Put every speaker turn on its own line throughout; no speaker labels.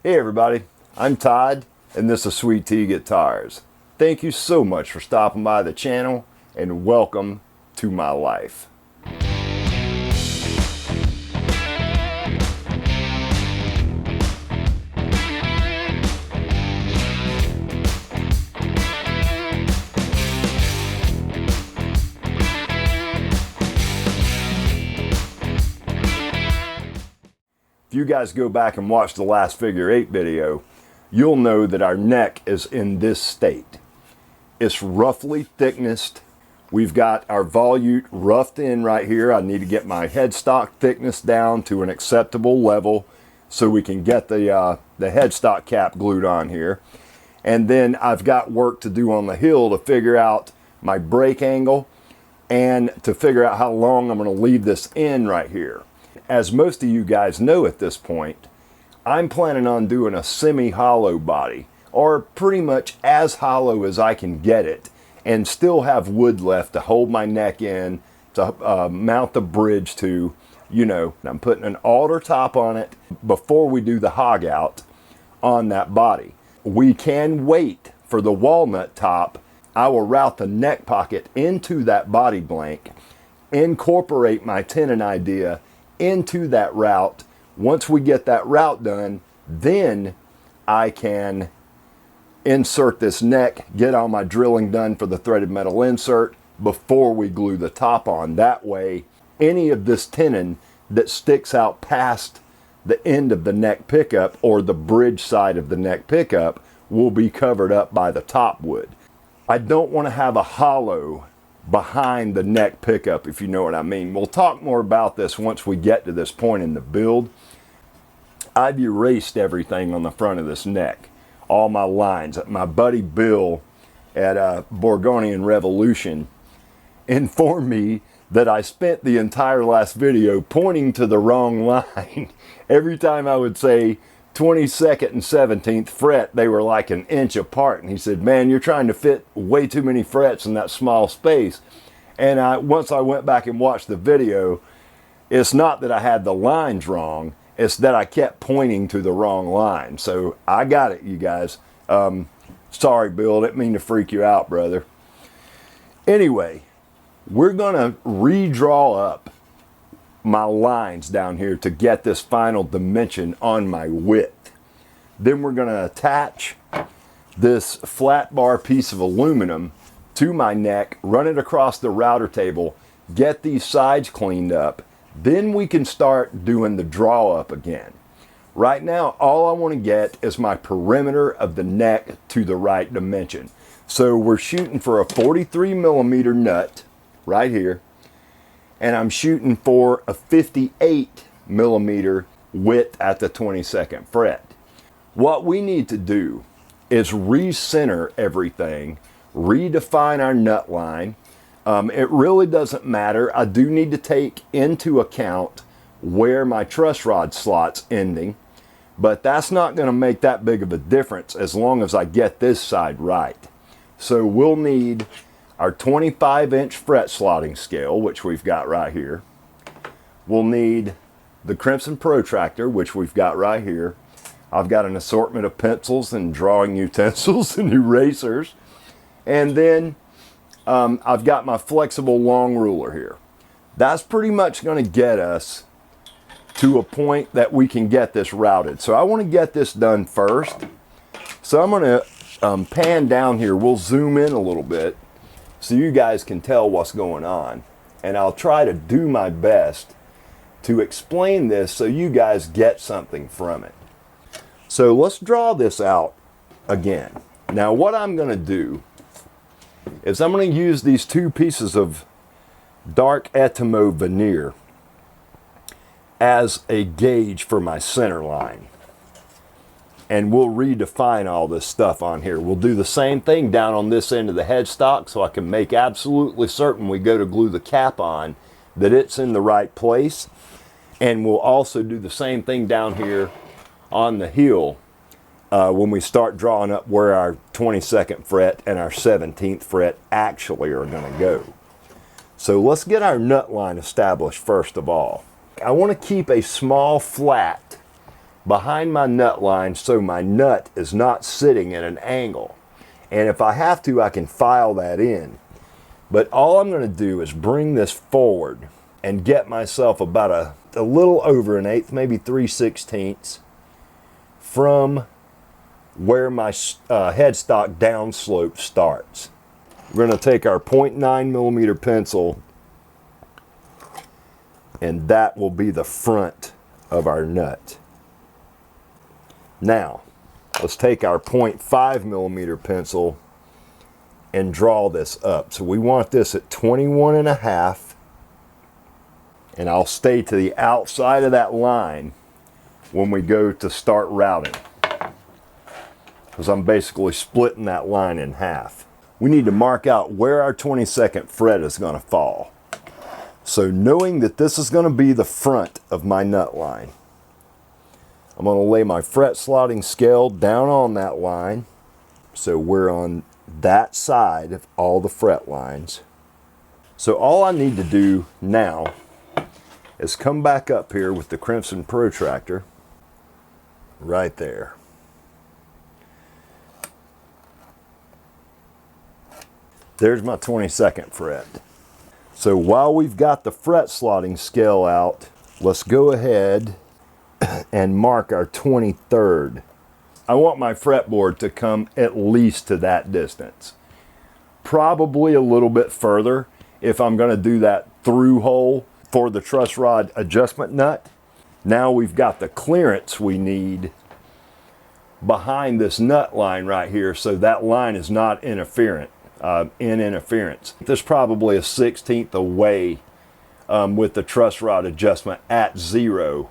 Hey everybody, I'm Todd and this is Sweet Tea Guitars. Thank you so much for stopping by the channel and welcome to my life. If you guys go back and watch the last figure 8 video, you'll know that our neck is in this state. It's roughly thicknessed. We've got our volute roughed in right here. I need to get my headstock thickness down to an acceptable level so we can get the headstock cap glued on here. And then I've got work to do on the hill to figure out my break angle and to figure out how long I'm going to leave this in right here. As most of you guys know at this point, I'm planning on doing a semi-hollow body, or pretty much as hollow as I can get it, and still have wood left to hold my neck in, to mount the bridge to, you know. I'm putting an alder top on it before we do the hog out on that body. We can wait for the walnut top. I will route the neck pocket into that body blank, incorporate my tenon idea into that route. Once we get that route done, then I can insert this neck, get all my drilling done for the threaded metal insert before we glue the top on. That way, any of this tenon that sticks out past the end of the neck pickup or the bridge side of the neck pickup will be covered up by the top wood. I don't want to have a hollow behind the neck pickup, if you know what I mean. We'll talk more about this once we get to this point in the build. I've erased everything on the front of this neck, all my lines. My buddy Bill at Borgonian Revolution informed me that I spent the entire last video pointing to the wrong line. Every time I would say 22nd and 17th fret, they were like an inch apart. And he said, man, you're trying to fit way too many frets in that small space. And once I went back and watched the video, it's not that I had the lines wrong, it's that I kept pointing to the wrong line. So I got it, you guys. Sorry, Bill, didn't mean to freak you out, brother. Anyway, we're gonna redraw up my lines down here to get this final dimension on my width. Then we're going to attach this flat bar piece of aluminum to my neck, run it across the router table, get these sides cleaned up. Then we can start doing the draw up again. Right now, all I want to get is my perimeter of the neck to the right dimension. So we're shooting for a 43 millimeter nut right here. And I'm shooting for a 58 millimeter width at the 22nd fret. What we need to do is recenter everything, redefine our nut line. It really doesn't matter. I do need to take into account where my truss rod slot's ending, but that's not going to make that big of a difference as long as I get this side right. So we'll need our 25-inch fret slotting scale, which we've got right here. We'll need the Crimson protractor, which we've got right here. I've got an assortment of pencils and drawing utensils and erasers. And then I've got my flexible long ruler here. That's pretty much going to get us to a point that we can get this routed. So I want to get this done first. So I'm going to pan down here. We'll zoom in a little bit so you guys can tell what's going on. And I'll try to do my best to explain this so you guys get something from it. So let's draw this out again. Now what I'm going to do is I'm going to use these two pieces of dark Etimo veneer as a gauge for my center line. And we'll redefine all this stuff on here. We'll do the same thing down on this end of the headstock so I can make absolutely certain we go to glue the cap on that it's in the right place. And we'll also do the same thing down here on the heel when we start drawing up where our 22nd fret and our 17th fret actually are going to go. So let's get our nut line established first of all. I want to keep a small flat behind my nut line so my nut is not sitting at an angle. And if I have to, I can file that in. But all I'm going to do is bring this forward and get myself about a little over an eighth, maybe 3/16 from where my headstock downslope starts. We're going to take our 0.9 millimeter pencil, and that will be the front of our nut. Now, let's take our 0.5 millimeter pencil and draw this up. So we want this at 21.5, and I'll stay to the outside of that line when we go to start routing, because I'm basically splitting that line in half. We need to mark out where our 22nd fret is going to fall. So knowing that this is going to be the front of my nut line, I'm going to lay my fret slotting scale down on that line, so we're on that side of all the fret lines. So all I need to do now is come back up here with the crimson protractor right there. There's my 22nd fret. So while we've got the fret slotting scale out, let's go ahead and mark our 23rd. I want my fretboard to come at least to that distance. Probably a little bit further if I'm going to do that through hole for the truss rod adjustment nut. Now we've got the clearance we need behind this nut line right here, so that line is not interference. There's probably a 1/16 away with the truss rod adjustment at 0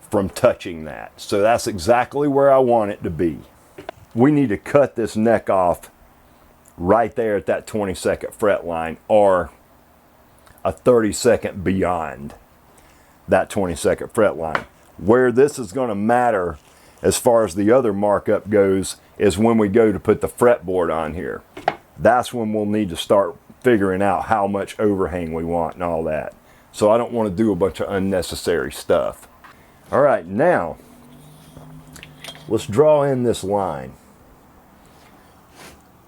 from touching that. So that's exactly where I want it to be. We need to cut this neck off right there at that 22nd fret line, or a 32nd beyond that 22nd fret line. Where this is going to matter as far as the other markup goes is when we go to put the fretboard on here. That's when we'll need to start figuring out how much overhang we want and all that. So I don't want to do a bunch of unnecessary stuff. All right, now let's draw in this line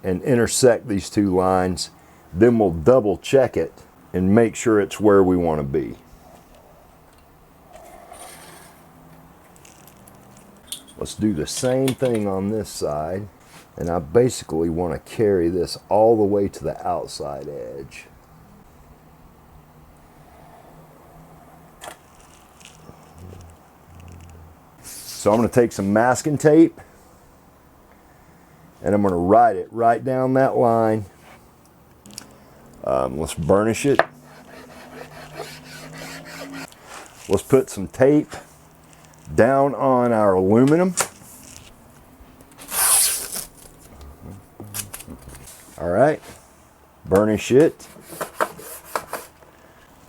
and intersect these two lines. Then we'll double check it and make sure it's where we want to be. Let's do the same thing on this side. And I basically want to carry this all the way to the outside edge. So I'm going to take some masking tape and I'm going to write it right down that line. Let's burnish it. Let's put some tape down on our aluminum. All right, burnish it.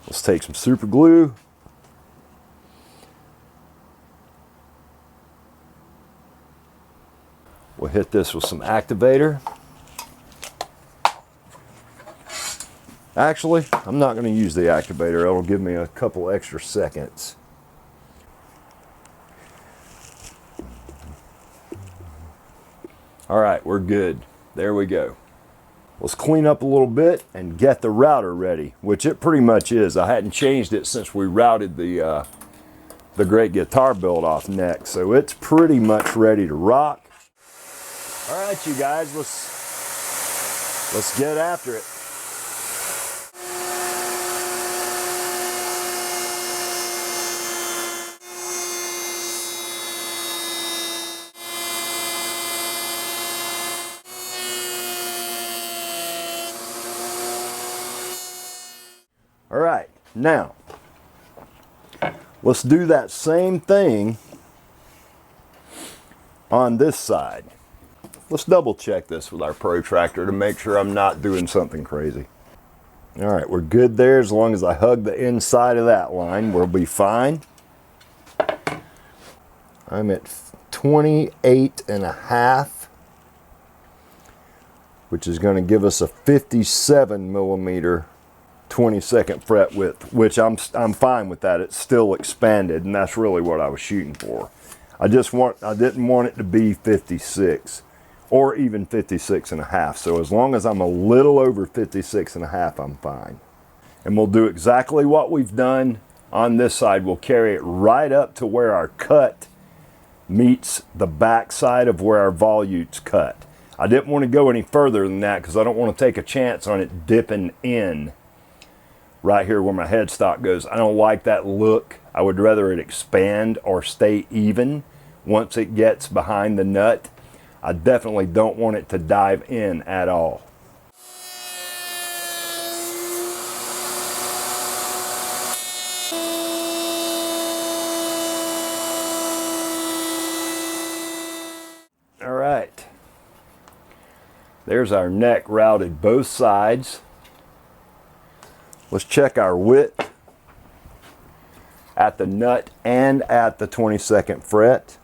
Let's take some super glue. We'll hit this with some activator. Actually, I'm not going to use the activator. It'll give me a couple extra seconds. All right, we're good. There we go. Let's clean up a little bit and get the router ready, which it pretty much is. I hadn't changed it since we routed the great guitar build off neck, so it's pretty much ready to rock. All right, you guys, let's get after it. All right, now let's do that same thing on this side. Let's double check this with our protractor to make sure I'm not doing something crazy. All right, we're good there. As long as I hug the inside of that line, we'll be fine. I'm at 28.5, which is going to give us a 57 millimeter 22nd fret width, which I'm fine with that. It's still expanded, and that's really what I was shooting for. I didn't want it to be 56 or even 56 and a half. So as long as I'm a little over 56 and a half, I'm fine. And we'll do exactly what we've done on this side. We'll carry it right up to where our cut meets the back side of where our volutes cut. I didn't want to go any further than that because I don't want to take a chance on it dipping in right here where my headstock goes. I don't like that look. I would rather it expand or stay even once it gets behind the nut. I definitely don't want it to dive in at all. All right, there's our neck routed both sides. Let's check our width at the nut and at the 22nd fret.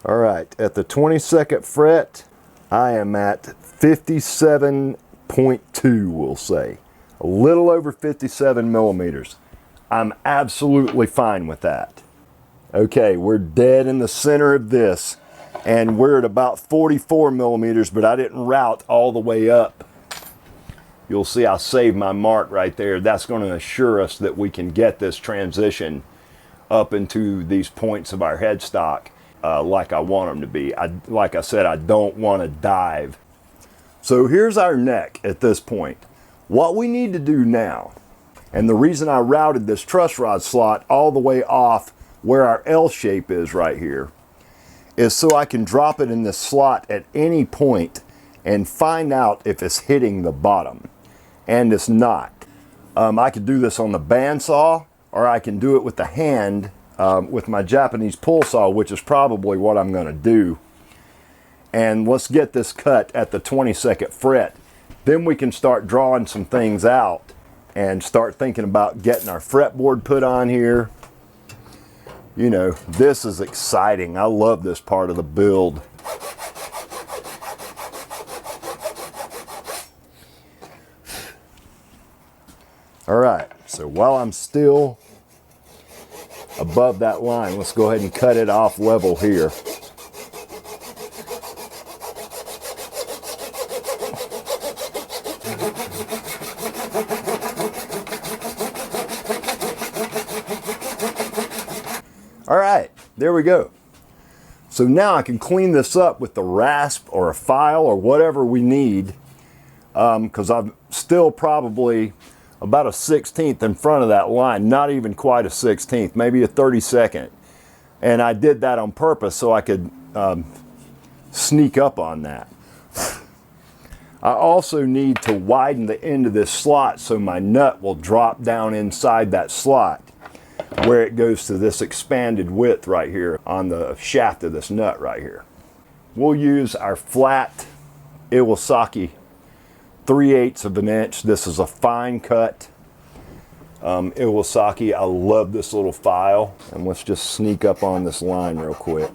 All right, at the 22nd fret, I am at 57.2, we'll say. A little over 57 millimeters. I'm absolutely fine with that. Okay, we're dead in the center of this, and we're at about 44 millimeters, but I didn't route all the way up. You'll see I saved my mark right there. That's going to assure us that we can get this transition up into these points of our headstock like I want them to be. Like I said, I don't want to dive. So here's our neck at this point. What we need to do now, and the reason I routed this truss rod slot all the way off where our L shape is right here, is so I can drop it in this slot at any point and find out if it's hitting the bottom. And it's not. I could do this on the bandsaw, or I can do it with the hand with my Japanese pull saw, which is probably what I'm going to do. And let's get this cut at the 22nd fret. Then we can start drawing some things out and start thinking about getting our fretboard put on here. You know, this is exciting. I love this part of the build. All right, so while I'm still above that line, let's go ahead and cut it off level here. All right, there we go. So now I can clean this up with the rasp or a file or whatever we need, because I'm still probably about a 16th in front of that line, not even quite a 16th, maybe a 32nd. And I did that on purpose so I could sneak up on that. I also need to widen the end of this slot so my nut will drop down inside that slot where it goes to this expanded width right here on the shaft of this nut right here. We'll use our flat Iwasaki 3/8 of an inch. This is a fine cut Iwasaki. I love this little file. And let's just sneak up on this line real quick.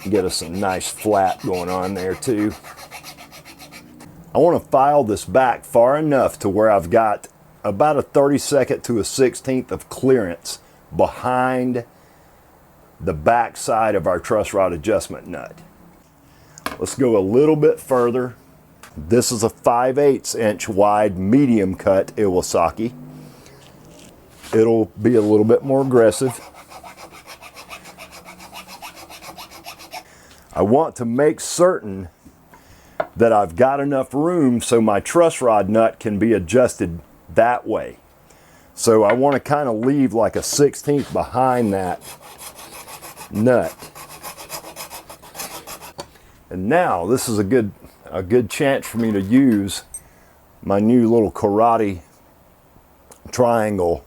Get us a nice flat going on there too. I want to file this back far enough to where I've got about a 32nd to a 16th of clearance behind the back side of our truss rod adjustment nut. Let's go a little bit further. This is a 5/8 inch wide medium cut Iwasaki. It'll be a little bit more aggressive. I want to make certain that I've got enough room so my truss rod nut can be adjusted that way. So I want to kind of leave like a 16th behind that nut. And now this is a good chance for me to use my new little karate triangle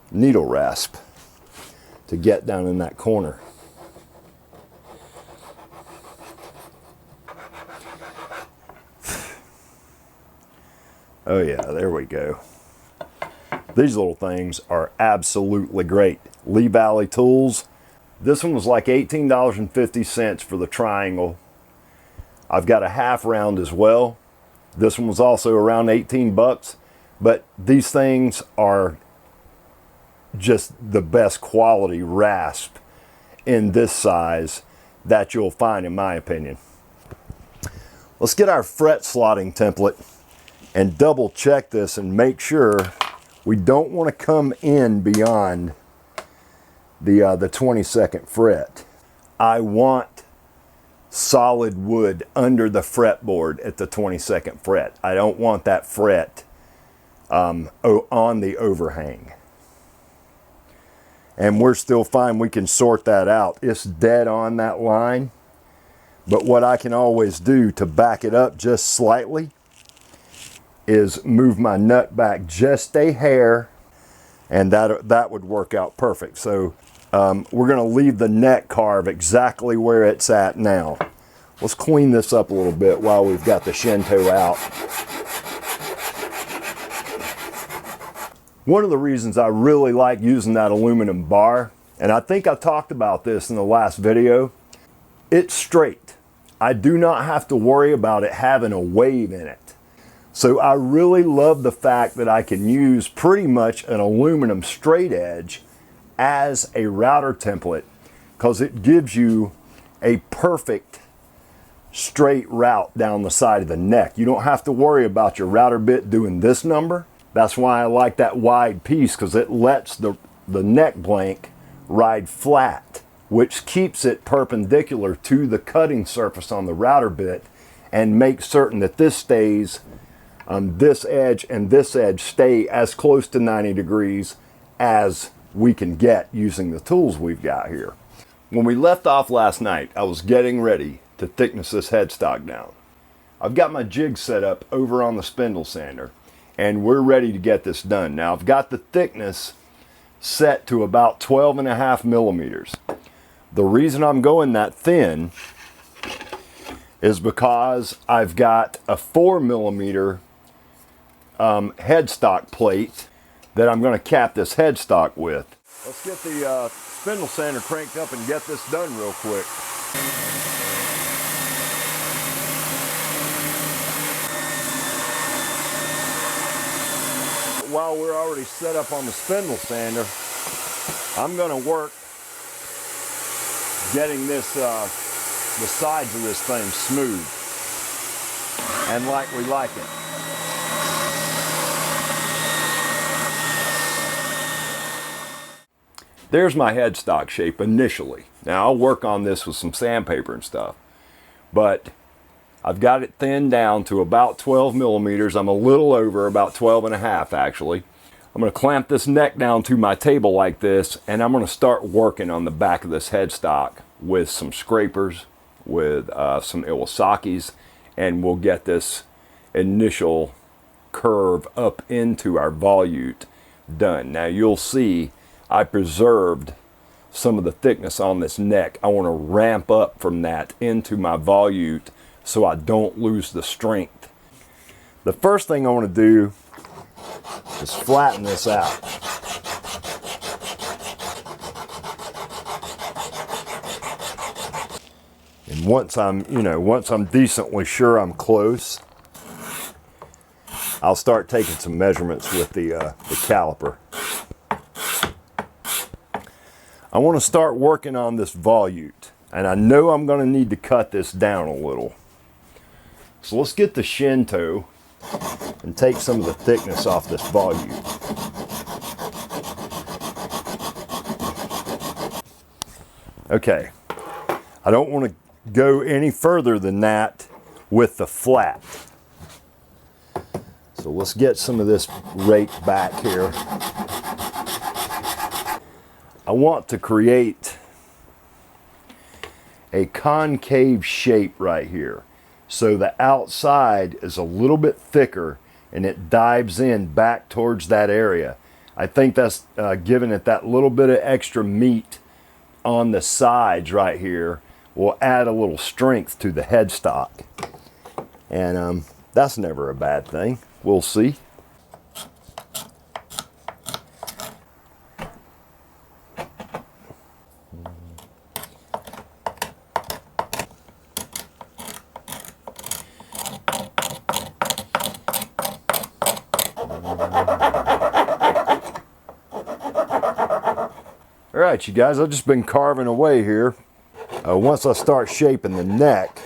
needle rasp to get down in that corner. Oh yeah, there we go. These little things are absolutely great. Lee Valley Tools. This one was like $18.50 for the triangle. I've got a half round as well. This one was also around 18 bucks, but these things are just the best quality rasp in this size that you'll find, in my opinion. Let's get our fret slotting template and double check this and make sure we don't want to come in beyond the 22nd fret. I want solid wood under the fretboard at the 22nd fret. I don't want that fret on the overhang. And we're still fine. We can sort that out. It's dead on that line. But what I can always do to back it up just slightly is move my nut back just a hair, and that would work out perfect. So we're going to leave the neck carve exactly where it's at now. Let's clean this up a little bit while we've got the shinto out. One of the reasons I really like using that aluminum bar, and I think I talked about this in the last video, it's straight. I do not have to worry about it having a wave in it. So I really love the fact that I can use pretty much an aluminum straight edge as a router template, because it gives you a perfect straight route down the side of the neck. You don't have to worry about your router bit doing this number. That's why I like that wide piece, because it lets the neck blank ride flat, which keeps it perpendicular to the cutting surface on the router bit and makes certain that this stays, this edge and this edge stay as close to 90 degrees as we can get using the tools we've got here. When we left off last night, I was getting ready to thickness this headstock down. I've got my jig set up over on the spindle sander, and we're ready to get this done. Now I've got the thickness set to about 12.5 millimeters. The reason I'm going that thin is because I've got a 4 millimeter headstock plate that I'm going to cap this headstock with. Let's get the spindle sander cranked up and get this done real quick. While we're already set up on the spindle sander, I'm going to work getting this the sides of this thing smooth and like we like it. There's my headstock shape initially. Now I'll work on this with some sandpaper and stuff, but I've got it thinned down to about 12 millimeters. I'm a little over, about 12.5 actually. I'm going to clamp this neck down to my table like this, and I'm going to start working on the back of this headstock with some scrapers, with some Iwasaki's, and we'll get this initial curve up into our volute done. Now you'll see I preserved some of the thickness on this neck. I want to ramp up from that into my volute so I don't lose the strength. The first thing I want to do is flatten this out. And once I'm decently sure I'm close, I'll start taking some measurements with the caliper. I want to start working on this volute, and I know I'm going to need to cut this down a little. So let's get the shinto and take some of the thickness off this volute. Okay, I don't want to go any further than that with the flat. So let's get some of this raked back here. I want to create a concave shape right here. So the outside is a little bit thicker and it dives in back towards that area. I think that's giving it that little bit of extra meat on the sides right here will add a little strength to the headstock. And that's never a bad thing. We'll see. right, you guys, I've just been carving away here. Once I start shaping the neck,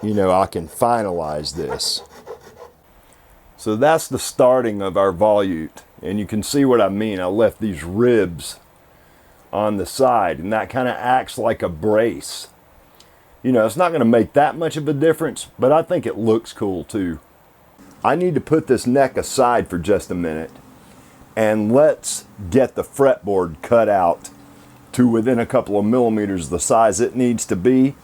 you know, I can finalize this. So that's the starting of our volute. And you can see what I mean. I left these ribs on the side, and that kind of acts like a brace. You know, it's not going to make that much of a difference, but I think it looks cool too. I need to put this neck aside for just a minute, and let's get the fretboard cut out to within a couple of millimeters the size it needs to be.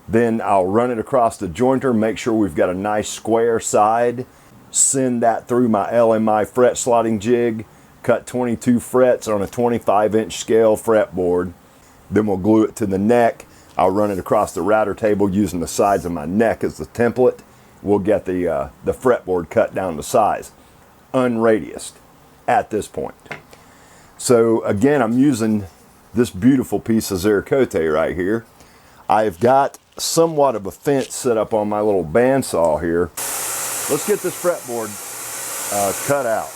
Then I'll run it across the jointer, make sure we've got a nice square side, send that through my LMI fret slotting jig, cut 22 frets on a 25-inch scale fretboard. Then we'll glue it to the neck. I'll run it across the router table using the sides of my neck as the template. We'll get the fretboard cut down to size, unradiused at this point. So again, I'm using this beautiful piece of Ziricote right here. I've got somewhat of a fence set up on my little bandsaw here. Let's get this fretboard cut out.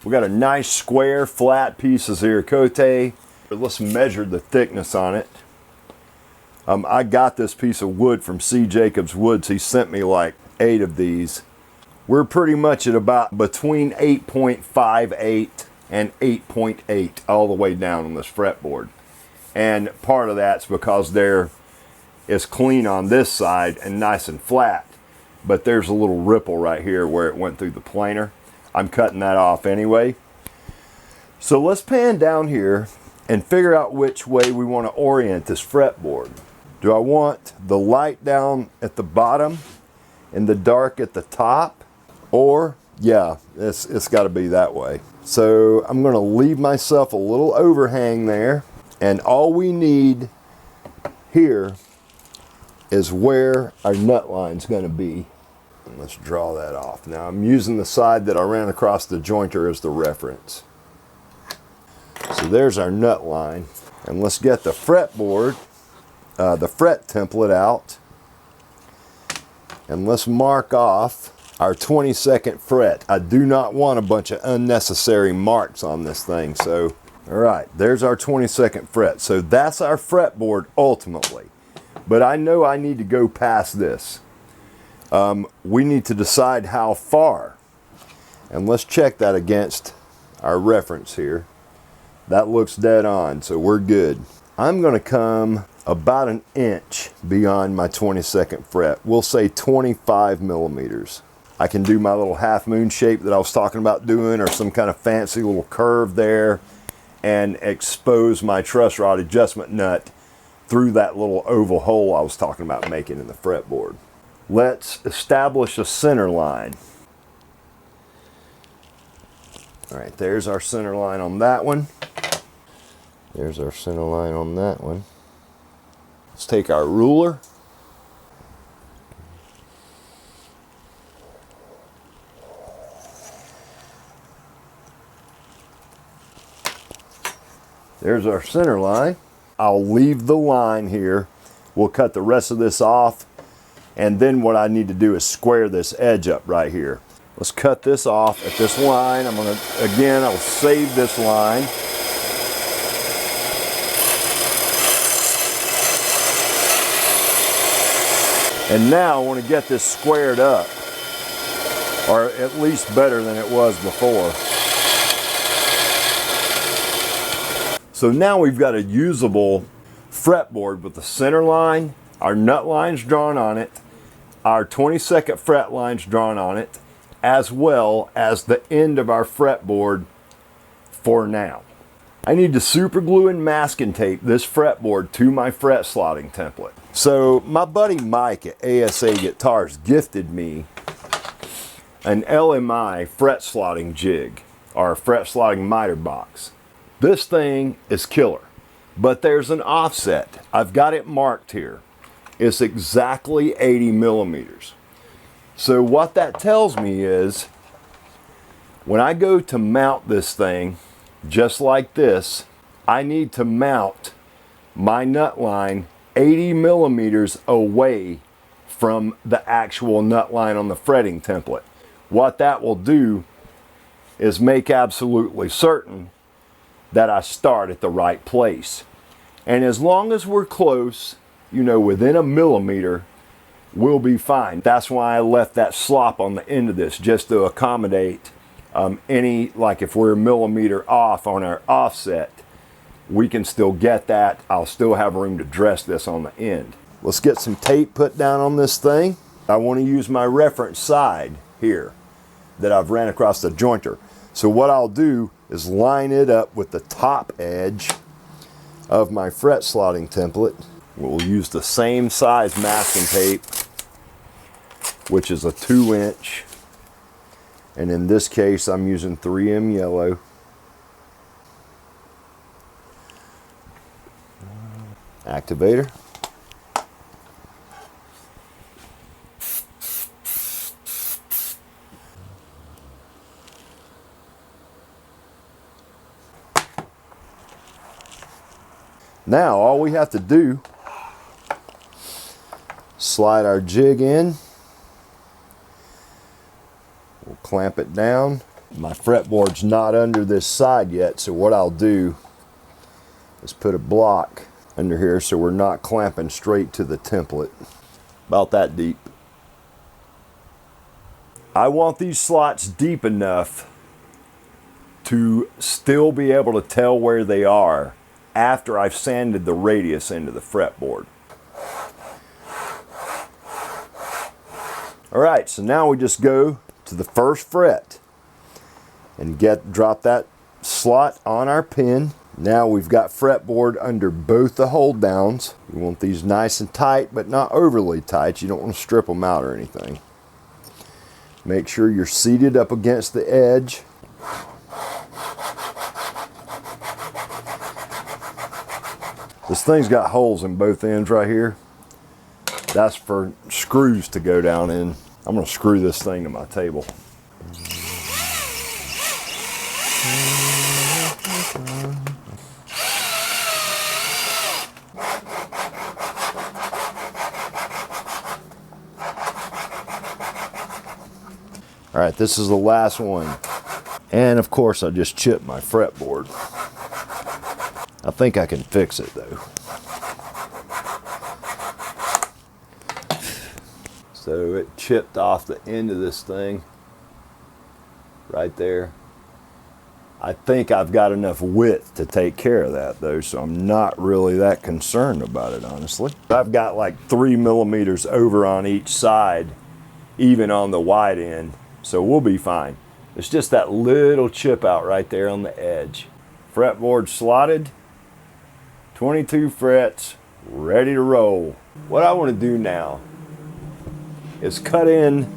We got a nice square flat piece of Ziricote. Let's measure the thickness on it. I got this piece of wood from C. Jacobs Woods. He sent me like 8 of these. We're pretty much at about between 8.58 and 8.8 all the way down on this fretboard. And part of that's because there is clean on this side and nice and flat, but there's a little ripple right here where it went through the planer. I'm cutting that off anyway. So let's pan down here and figure out which way we want to orient this fretboard. Do I want the light down at the bottom and the dark at the top? Or, yeah, it's got to be that way. So I'm going to leave myself a little overhang there, and all we need here is where our nut line's going to be. And let's draw that off. Now I'm using the side that I ran across the jointer as the reference. So there's our nut line. And let's get the fretboard, the fret template out. And let's mark off our 22nd fret. I do not want a bunch of unnecessary marks on this thing. So, all right, there's our 22nd fret. So that's our fretboard ultimately. But I know I need to go past this. We need to decide how far. And let's check that against our reference here. That looks dead on, so we're good. I'm going to come about an inch beyond my 22nd fret. We'll say 25 millimeters. I can do my little half moon shape that I was talking about doing, or some kind of fancy little curve there, and expose my truss rod adjustment nut through that little oval hole I was talking about making in the fretboard. Let's establish a center line. All right, there's our center line on that one. There's our center line on that one. Let's take our ruler. There's our center line. I'll leave the line here. We'll cut the rest of this off. And then what I need to do is square this edge up right here. Let's cut this off at this line. I'm gonna, again, I'll save this line. And now I want to get this squared up, or at least better than it was before. So now we've got a usable fretboard with the center line, our nut lines drawn on it, our 22nd fret lines drawn on it, as well as the end of our fretboard for now. I need to super glue and masking tape this fretboard to my fret slotting template. So my buddy Mike at ASA Guitars gifted me an LMI fret slotting jig, or fret slotting miter box. This thing is killer, but there's an offset. I've got it marked here. It's exactly 80 millimeters. So what that tells me is when I go to mount this thing, just like this, I need to mount my nut line 80 millimeters away from the actual nut line on the fretting template. What that will do is make absolutely certain that I start at the right place. And as long as we're close, you know, within a millimeter, we'll be fine. That's why I left that slop on the end of this, just to accommodate any, like if we're a millimeter off on our offset, we can still get that. I'll still have room to dress this on the end. Let's get some tape put down on this thing. I want to use my reference side here that I've ran across the jointer. So what I'll do is line it up with the top edge of my fret slotting template. We'll use the same size masking tape, which is a 2-inch. And in this case, I'm using 3M yellow. Activator. Now all we have to do, slide our jig in, we'll clamp it down. My fretboard's not under this side yet, so what I'll do is put a block under here so we're not clamping straight to the template. About that deep. I want these slots deep enough to still be able to tell where they are after I've sanded the radius into the fretboard. All right, so now we just go to the first fret and drop that slot on our pin. Now we've got fretboard under both the hold downs. You want these nice and tight, but not overly tight. You don't want to strip them out or anything. Make sure you're seated up against the edge. This thing's got holes in both ends right here. That's for screws to go down in. I'm going to screw this thing to my table. All right, this is the last one. And of course, I just chipped my fretboard. I think I can fix it though. So it chipped off the end of this thing right there. I think I've got enough width to take care of that though, so I'm not really that concerned about it, honestly. I've got like 3 millimeters over on each side, even on the wide end, so we'll be fine. It's just that little chip out right there on the edge. Fretboard slotted, 22 frets, ready to roll. What I want to do now is cut in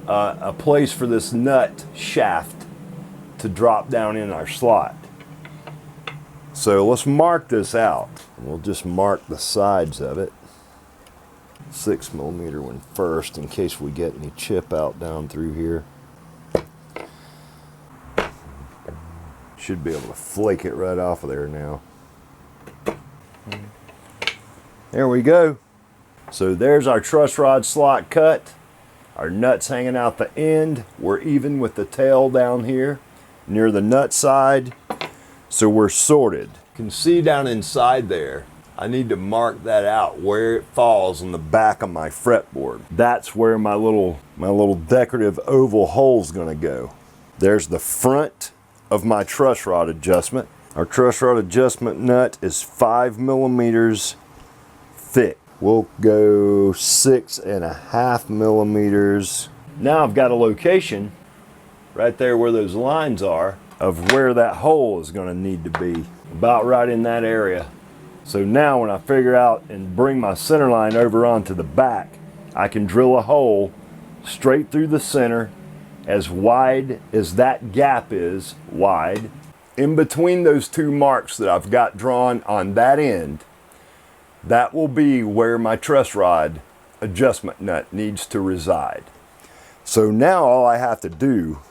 a place for this nut shaft to drop down in our slot. So let's mark this out. We'll just mark the sides of it. 6 millimeter one first in case we get any chip out down through here. Should be able to flake it right off of there now. There we go. So there's our truss rod slot cut. Our nuts hanging out the end. We're even with the tail down here near the nut side. So we're sorted. You can see down inside there, I need to mark that out where it falls on the back of my fretboard. That's where my little decorative oval hole is going to go. There's the front of my truss rod adjustment. Our truss rod adjustment nut is 5 millimeters thick. We'll go 6.5 millimeters. Now I've got a location right there where those lines are of where that hole is going to need to be. About right in that area. So now when I figure out and bring my center line over onto the back, I can drill a hole straight through the center, as wide as that gap is wide. In between those two marks that I've got drawn on that end, that will be where my truss rod adjustment nut needs to reside. So now all I have to do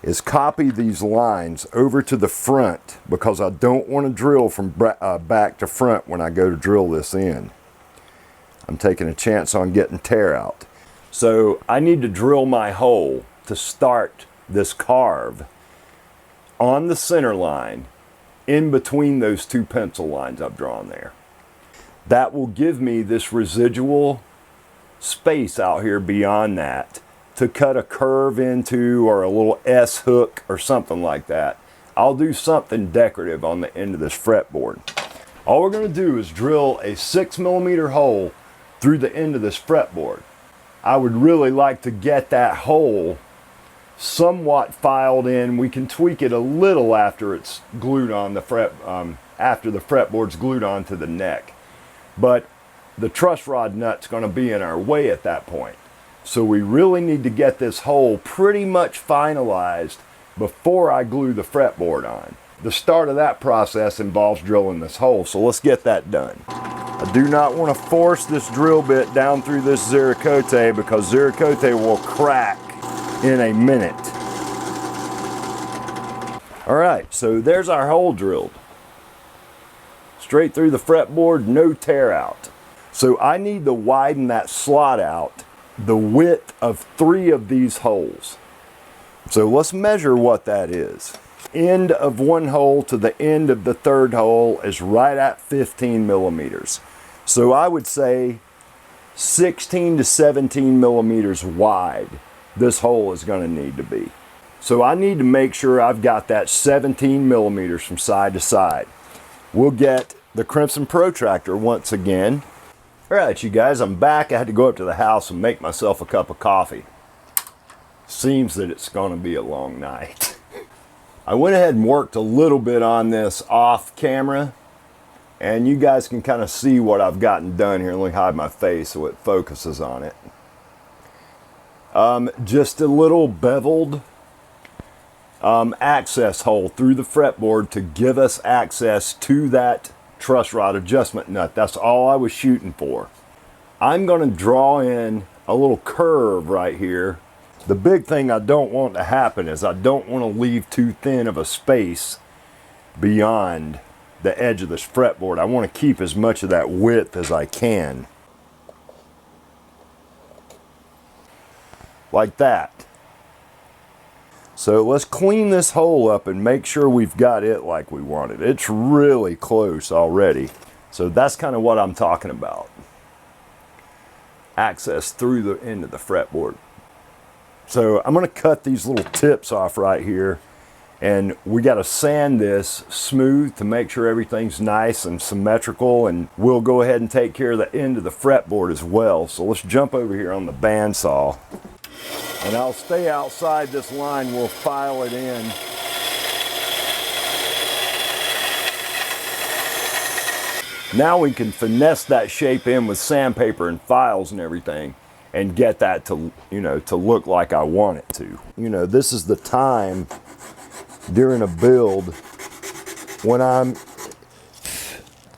is copy these lines over to the front, because I don't want to drill from back to front when I go to drill this in. I'm taking a chance on getting tear out. So I need to drill my hole to start this carve on the center line in between those two pencil lines I've drawn there. That will give me this residual space out here beyond that to cut a curve into, or a little S hook or something like that. I'll do something decorative on the end of this fretboard. All we're going to do is drill a 6mm hole through the end of this fretboard. I would really like to get that hole somewhat filed in. We can tweak it a little after it's glued on the fret, after the fretboard's glued onto the neck. But the truss rod nut's going to be in our way at that point. So we really need to get this hole pretty much finalized before I glue the fretboard on. The start of that process involves drilling this hole, so let's get that done. I do not want to force this drill bit down through this Ziricote because Ziricote will crack in a minute. Alright, so there's our hole drilled. Straight through the fretboard, no tear out. So I need to widen that slot out the width of 3 of these holes. So let's measure what that is. End of one hole to the end of the third hole is right at 15mm. So I would say 16 to 17mm wide this hole is going to need to be. So I need to make sure I've got that 17mm from side to side. We'll get the Crimson protractor once again. Alright you guys, I'm back. I had to go up to the house and make myself a cup of coffee. Seems that it's going to be a long night. I went ahead and worked a little bit on this off camera, and you guys can kind of see what I've gotten done here. Let me hide my face so it focuses on it. Just a little beveled access hole through the fretboard to give us access to that truss rod adjustment nut. That's all I was shooting for. I'm going to draw in a little curve right here. The big thing I don't want to happen is I don't want to leave too thin of a space beyond the edge of this fretboard. I want to keep as much of that width as I can. Like that. So let's clean this hole up and make sure we've got it like we want it. It's really close already. So that's kind of what I'm talking about. Access through the end of the fretboard. So I'm going to cut these little tips off right here, and we got to sand this smooth to make sure everything's nice and symmetrical, and we'll go ahead and take care of the end of the fretboard as well. So let's jump over here on the bandsaw, and I'll stay outside this line. We'll file it in. Now we can finesse that shape in with sandpaper and files and everything, and get that to, to look like I want it to. This is the time during a build when I'm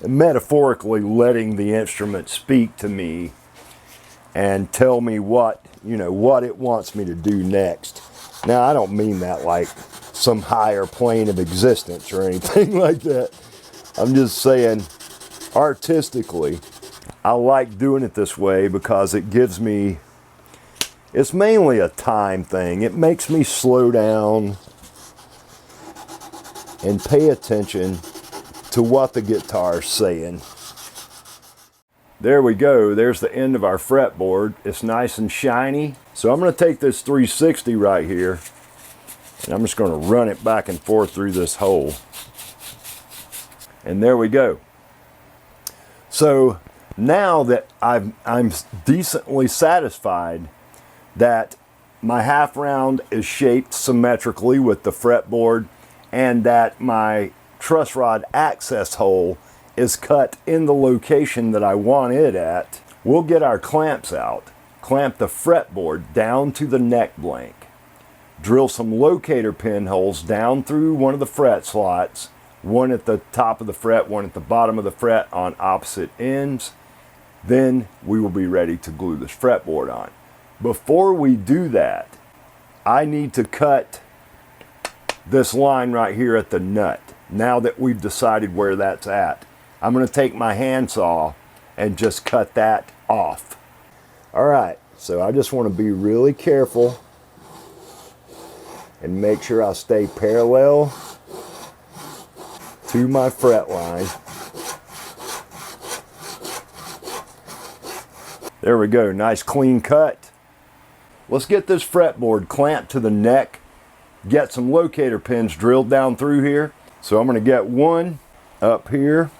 metaphorically letting the instrument speak to me and tell me what it wants me to do next. Now, I don't mean that like some higher plane of existence or anything like that. I'm just saying, artistically, I like doing it this way because it gives me, it's mainly a time thing. It makes me slow down and pay attention to what the guitar's saying. There we go. There's the end of our fretboard. It's nice and shiny. So I'm going to take this 360 right here, and I'm just going to run it back and forth through this hole. And there we go. So now that I'm decently satisfied that my half round is shaped symmetrically with the fretboard, and that my truss rod access hole is cut in the location that I want it at, we'll get our clamps out, clamp the fretboard down to the neck blank, drill some locator pin holes down through one of the fret slots, one at the top of the fret, one at the bottom of the fret on opposite ends. Then we will be ready to glue this fretboard on. Before we do that, I need to cut this line right here at the nut. Now that we've decided where that's at, I'm going to take my handsaw and just cut that off. Alright, So I just want to be really careful and make sure I stay parallel to my fret line. There we go, nice clean cut. Let's get this fretboard clamped to the neck, get some locator pins drilled down through here. So I'm going to get one up here.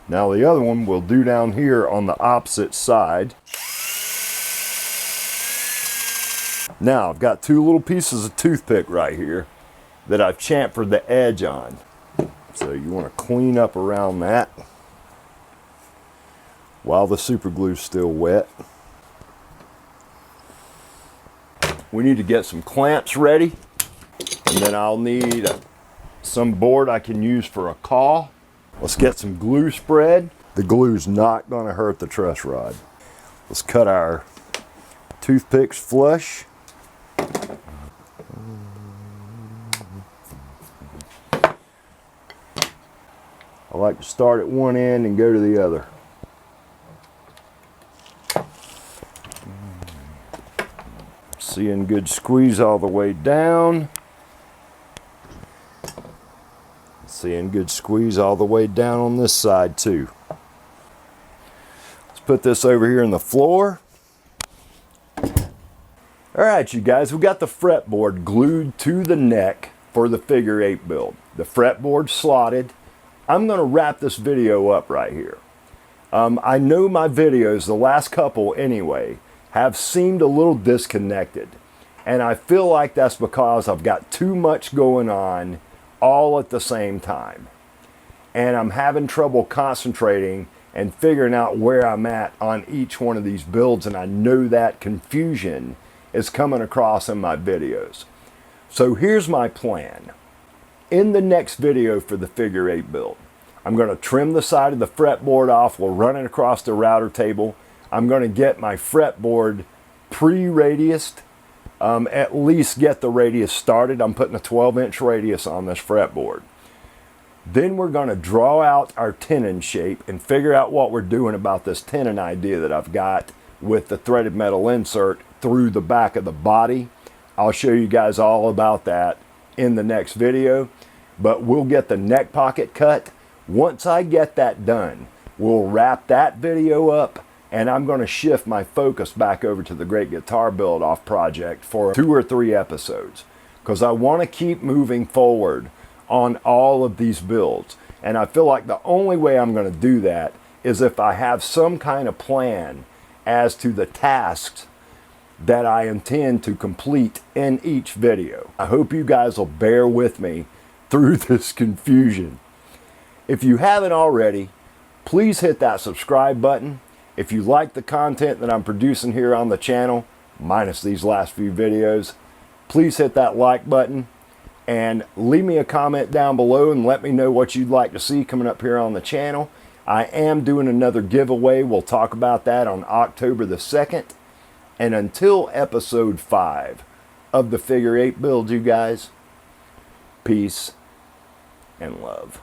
Now the other one we'll do down here on the opposite side. Now I've got two little pieces of toothpick right here that I've chamfered the edge on. So you want to clean up around that while the super glue's still wet. We need to get some clamps ready, and then I'll need some board I can use for a caul. Let's get some glue spread. The glue's not going to hurt the truss rod. Let's cut our toothpicks flush. I like to start at one end and go to the other. Seeing good squeeze all the way down. Seeing good squeeze all the way down on this side too. Let's put this over here in the floor. Alright you guys, we got the fretboard glued to the neck for the figure 8 build. The fretboard slotted. I'm going to wrap this video up right here. I know my videos, the last couple anyway, have seemed a little disconnected. And I feel like that's because I've got too much going on all at the same time. And I'm having trouble concentrating and figuring out where I'm at on each one of these builds, and I know that confusion is coming across in my videos. So here's my plan. In the next video for the figure 8 build, I'm going to trim the side of the fretboard off. We'll run it across the router table. I'm going to get my fretboard pre-radiused, at least get the radius started. I'm putting a 12-inch radius on this fretboard. Then we're going to draw out our tenon shape and figure out what we're doing about this tenon idea that I've got with the threaded metal insert through the back of the body. I'll show you guys all about that in the next video, but we'll get the neck pocket cut. Once I get that done, we'll wrap that video up, and I'm going to shift my focus back over to the Great Guitar Build Off project for 2 or 3 episodes, because I want to keep moving forward on all of these builds. And I feel like the only way I'm going to do that is if I have some kind of plan as to the tasks that I intend to complete in each video. I hope you guys will bear with me through this confusion. If you haven't already, please hit that subscribe button. If you like the content that I'm producing here on the channel, minus these last few videos, please hit that like button and leave me a comment down below and let me know what you'd like to see coming up here on the channel. I am doing another giveaway. We'll talk about that on October the 2nd. And until episode 5 of the figure 8 build, you guys, peace and love.